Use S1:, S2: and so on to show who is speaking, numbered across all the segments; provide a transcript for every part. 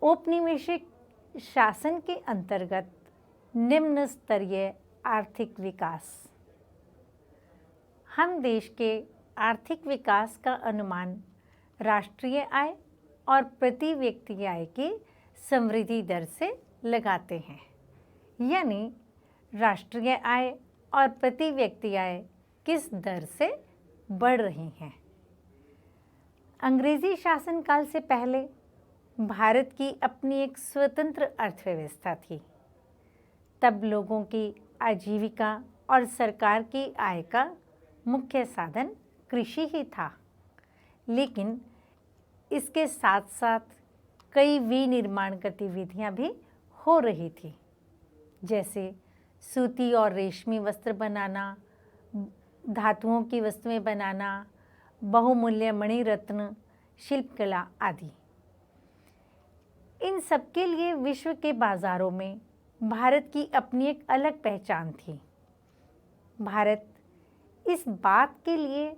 S1: औपनिवेशिक शासन के अंतर्गत निम्न स्तरीय आर्थिक विकास। हम देश के आर्थिक विकास का अनुमान राष्ट्रीय आय और प्रति व्यक्ति आय की समृद्धि दर से लगाते हैं, यानी राष्ट्रीय आय और प्रति व्यक्ति आय किस दर से बढ़ रही हैं। अंग्रेजी शासनकाल से पहले भारत की अपनी एक स्वतंत्र अर्थव्यवस्था थी। तब लोगों की आजीविका और सरकार की आय का मुख्य साधन कृषि ही था, लेकिन इसके साथ साथ कई विनिर्माण गतिविधियां भी हो रही थी, जैसे सूती और रेशमी वस्त्र बनाना, धातुओं की वस्तुएं बनाना, बहुमूल्य मणिरत्न, शिल्पकला आदि। इन सबके लिए विश्व के बाजारों में भारत की अपनी एक अलग पहचान थी। भारत इस बात के लिए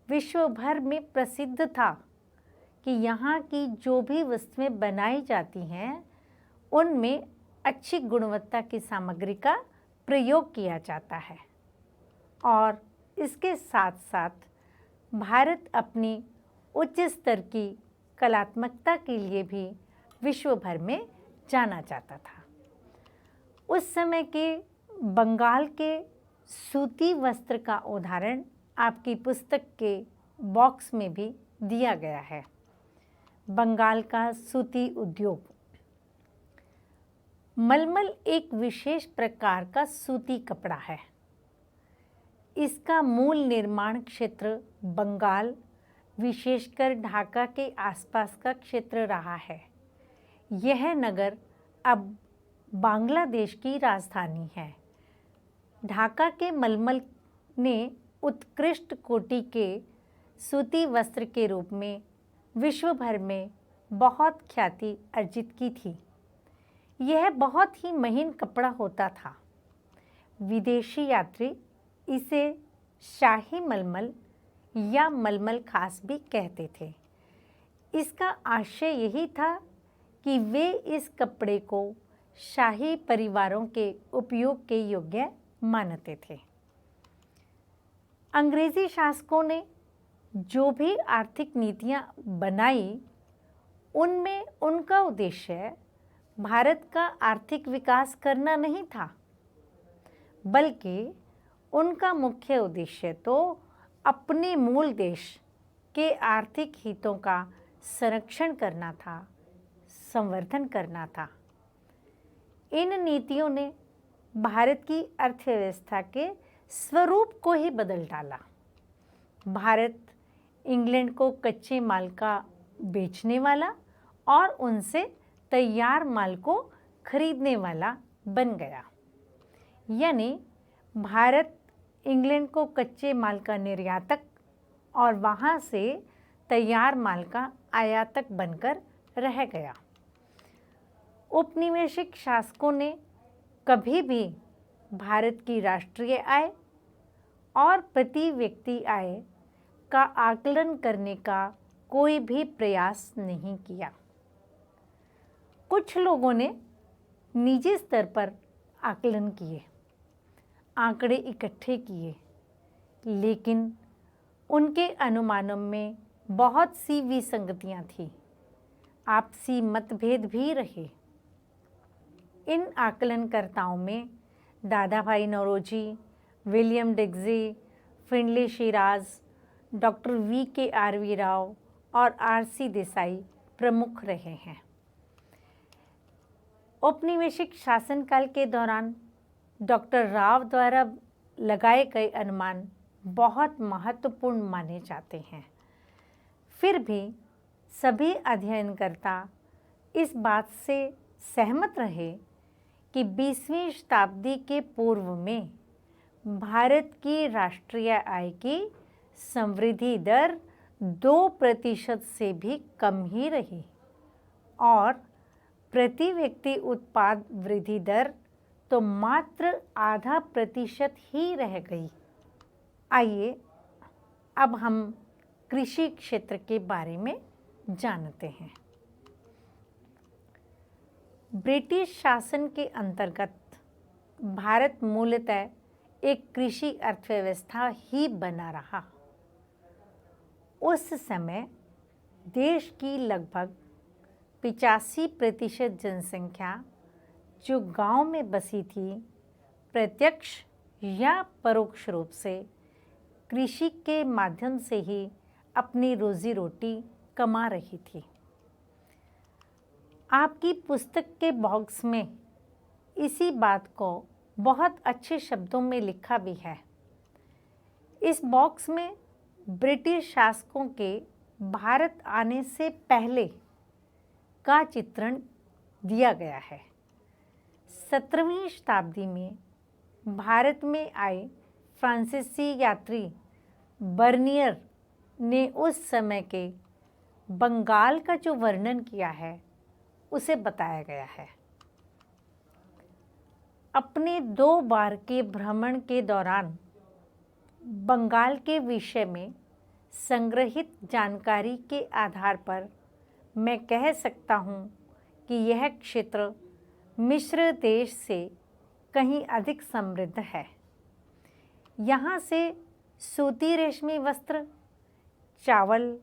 S1: विश्व भर में प्रसिद्ध था कि यहाँ की जो भी वस्तुएं बनाई जाती हैं, उनमें अच्छी गुणवत्ता की सामग्री का प्रयोग किया जाता है। और इसके साथ साथ भारत अपनी उच्च स्तर की कलात्मकता के लिए भी विश्व भर में जाना जाता था। उस समय के बंगाल के सूती वस्त्र का उदाहरण आपकी पुस्तक के बॉक्स में भी दिया गया है। बंगाल का सूती उद्योग। मलमल एक विशेष प्रकार का सूती कपड़ा है। इसका मूल निर्माण क्षेत्र बंगाल, विशेषकर ढाका के आसपास का क्षेत्र रहा है। यह नगर अब बांग्लादेश की राजधानी है। ढाका के मलमल ने उत्कृष्ट कोटि के सूती वस्त्र के रूप में विश्व भर में बहुत ख्याति अर्जित की थी। यह बहुत ही महीन कपड़ा होता था। विदेशी यात्री इसे शाही मलमल या मलमल खास भी कहते थे। इसका आशय यही था कि वे इस कपड़े को शाही परिवारों के उपयोग के योग्य मानते थे। अंग्रेजी शासकों ने जो भी आर्थिक नीतियां बनाई, उनमें उनका उद्देश्य भारत का आर्थिक विकास करना नहीं था, बल्कि उनका मुख्य उद्देश्य तो अपने मूल देश के आर्थिक हितों का संरक्षण करना था, संवर्धन करना था। इन नीतियों ने भारत की अर्थव्यवस्था के स्वरूप को ही बदल डाला। भारत इंग्लैंड को कच्चे माल का बेचने वाला और उनसे तैयार माल को खरीदने वाला बन गया। यानी भारत इंग्लैंड को कच्चे माल का निर्यातक और वहाँ से तैयार माल का आयातक बनकर रह गया। औपनिवेशिक शासकों ने कभी भी भारत की राष्ट्रीय आय और प्रति व्यक्ति आय का आकलन करने का कोई भी प्रयास नहीं किया। कुछ लोगों ने निजी स्तर पर आकलन किए, आंकड़े इकट्ठे किए, लेकिन उनके अनुमानों में बहुत सी विसंगतियां थीं, आपसी मतभेद भी रहे। इन आकलनकर्ताओं में Dadabhai Naoroji, William Digby, Findlay Shirras, doctor VKRV Rao और RC देसाई प्रमुख रहे हैं। औपनिवेशिक शासनकाल के दौरान डॉक्टर राव द्वारा लगाए गए अनुमान बहुत महत्वपूर्ण माने जाते हैं। फिर भी सभी अध्ययनकर्ता इस बात से सहमत रहे कि 20वीं शताब्दी के पूर्व में भारत की राष्ट्रीय आय की समृद्धि दर 2% से भी कम ही रही और प्रति व्यक्ति उत्पाद वृद्धि दर तो मात्र 0.5% ही रह गई। आइए अब हम कृषि क्षेत्र के बारे में जानते हैं। ब्रिटिश शासन के अंतर्गत भारत मूलतः एक कृषि अर्थव्यवस्था ही बना रहा। उस समय देश की लगभग 85% जनसंख्या जो गांव में बसी थी, प्रत्यक्ष या परोक्ष रूप से कृषि के माध्यम से ही अपनी रोजी रोटी कमा रही थी। आपकी पुस्तक के बॉक्स में इसी बात को बहुत अच्छे शब्दों में लिखा भी है। इस बॉक्स में ब्रिटिश शासकों के भारत आने से पहले का चित्रण दिया गया है। 17वीं शताब्दी में भारत में आए फ्रांसीसी यात्री बर्नियर ने उस समय के बंगाल का जो वर्णन किया है उसे बताया गया है। अपने 2 बार के भ्रमण के दौरान बंगाल के विषय में संग्रहित जानकारी के आधार पर मैं कह सकता हूँ कि यह क्षेत्र मिस्र देश से कहीं अधिक समृद्ध है। यहाँ से सूती रेशमी वस्त्र, चावल,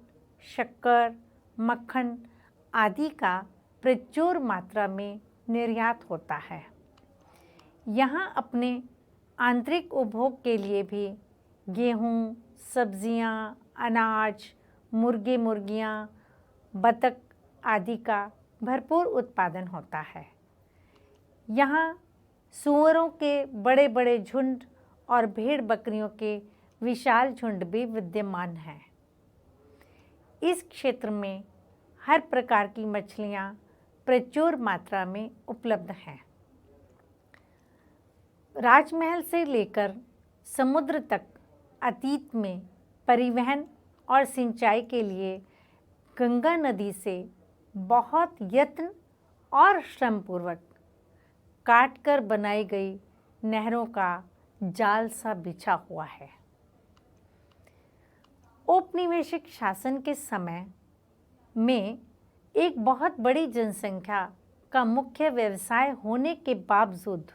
S1: शक्कर, मक्खन आदि का प्रचुर मात्रा में निर्यात होता है। यहाँ अपने आंतरिक उपभोग के लिए भी गेहूँ, सब्जियाँ, अनाज, मुर्गे मुर्गियाँ, बतख आदि का भरपूर उत्पादन होता है। यहाँ सूअरों के बड़े बड़े झुंड और भेड़ बकरियों के विशाल झुंड भी विद्यमान हैं। इस क्षेत्र में हर प्रकार की मछलियाँ प्रचुर मात्रा में उपलब्ध हैं। राजमहल से लेकर समुद्र तक अतीत में परिवहन और सिंचाई के लिए गंगा नदी से बहुत यत्न और श्रमपूर्वक काटकर बनाई गई नहरों का जाल सा बिछा हुआ है। औपनिवेशिक शासन के समय में एक बहुत बड़ी जनसंख्या का मुख्य व्यवसाय होने के बावजूद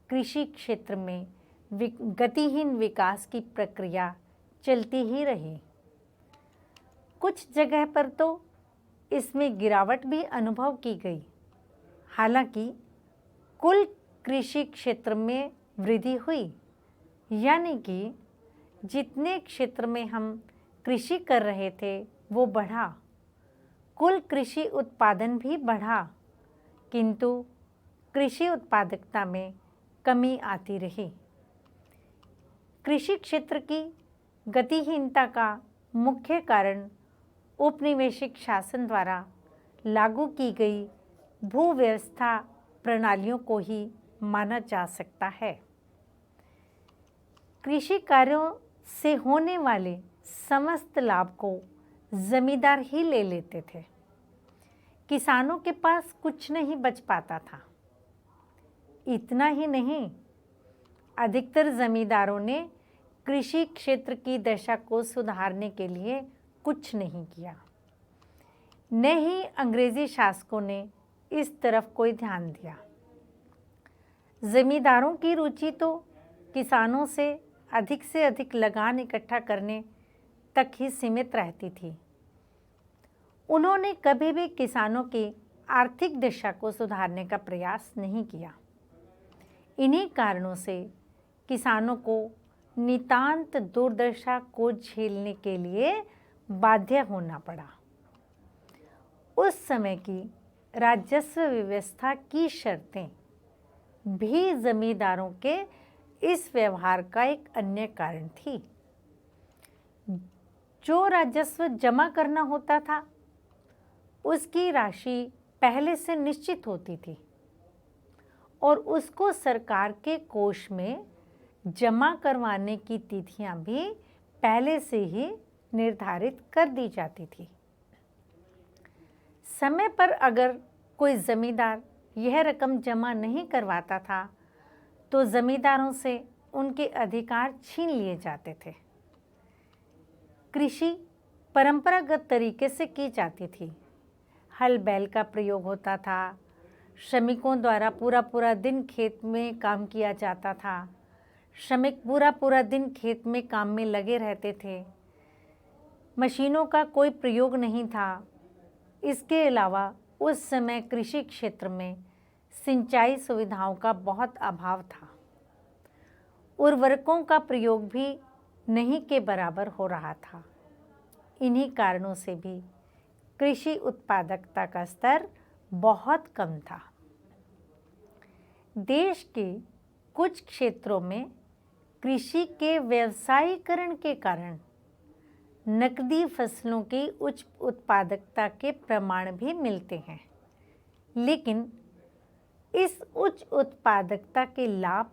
S1: कृषि क्षेत्र में गतिहीन विकास की प्रक्रिया चलती ही रही। कुछ जगह पर तो इसमें गिरावट भी अनुभव की गई। हालांकि कुल कृषि क्षेत्र में वृद्धि हुई, यानी कि जितने क्षेत्र में हम कृषि कर रहे थे वो बढ़ा, कुल कृषि उत्पादन भी बढ़ा, किंतु कृषि उत्पादकता में कमी आती रही। कृषि क्षेत्र की गतिहीनता का मुख्य कारण औपनिवेशिक शासन द्वारा लागू की गई भूव्यवस्था प्रणालियों को ही माना जा सकता है। कृषि कार्यों से होने वाले समस्त लाभ को जमींदार ही ले लेते थे। किसानों के पास कुछ नहीं बच पाता था। इतना ही नहीं, अधिकतर जमींदारों ने कृषि क्षेत्र की दशा को सुधारने के लिए कुछ नहीं किया। न ही अंग्रेजी शासकों ने इस तरफ कोई ध्यान दिया। जमींदारों की रुचि तो किसानों से अधिक लगान इकट्ठा करने तक ही सीमित रहती थी। उन्होंने कभी भी किसानों की आर्थिक दशा को सुधारने का प्रयास नहीं किया। इन्हीं कारणों से किसानों को नितांत दुर्दशा को झेलने के लिए बाध्य होना पड़ा। उस समय की राजस्व व्यवस्था की शर्तें भी जमींदारों के इस व्यवहार का एक अन्य कारण थी। जो राजस्व जमा करना होता था उसकी राशि पहले से निश्चित होती थी और उसको सरकार के कोष में जमा करवाने की तिथियां भी पहले से ही निर्धारित कर दी जाती थी। समय पर अगर कोई जमींदार यह रकम जमा नहीं करवाता था तो जमींदारों से उनके अधिकार छीन लिए जाते थे। कृषि परंपरागत तरीके से की जाती थी। हल बैल का प्रयोग होता था, श्रमिकों द्वारा पूरा पूरा दिन खेत में काम किया जाता था। श्रमिक पूरा पूरा दिन खेत में काम में लगे रहते थे। मशीनों का कोई प्रयोग नहीं था। इसके अलावा उस समय कृषि क्षेत्र में सिंचाई सुविधाओं का बहुत अभाव था। उर्वरकों का प्रयोग भी नहीं के बराबर हो रहा था। इन्हीं कारणों से भी कृषि उत्पादकता का स्तर बहुत कम था। देश के कुछ क्षेत्रों में कृषि के व्यावसायीकरण के कारण नकदी फसलों की उच्च उत्पादकता के प्रमाण भी मिलते हैं, लेकिन इस उच्च उत्पादकता के लाभ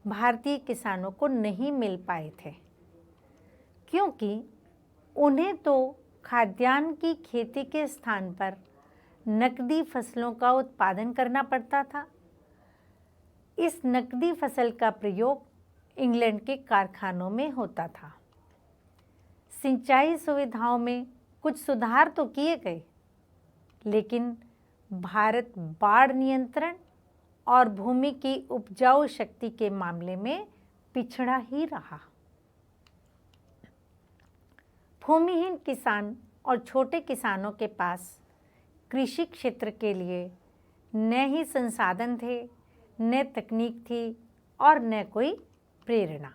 S1: भारतीय किसानों को नहीं मिल पाए थे, क्योंकि उन्हें तो खाद्यान्न की खेती के स्थान पर नकदी फसलों का उत्पादन करना पड़ता था। इस नकदी फसल का प्रयोग इंग्लैंड के कारखानों में होता था। सिंचाई सुविधाओं में कुछ सुधार तो किए गए, लेकिन भारत बाढ़ नियंत्रण और भूमि की उपजाऊ शक्ति के मामले में पिछड़ा ही रहा। भूमिहीन किसान और छोटे किसानों के पास कृषि क्षेत्र के लिए न ही संसाधन थे, न तकनीक थी और न कोई प्रेरणा।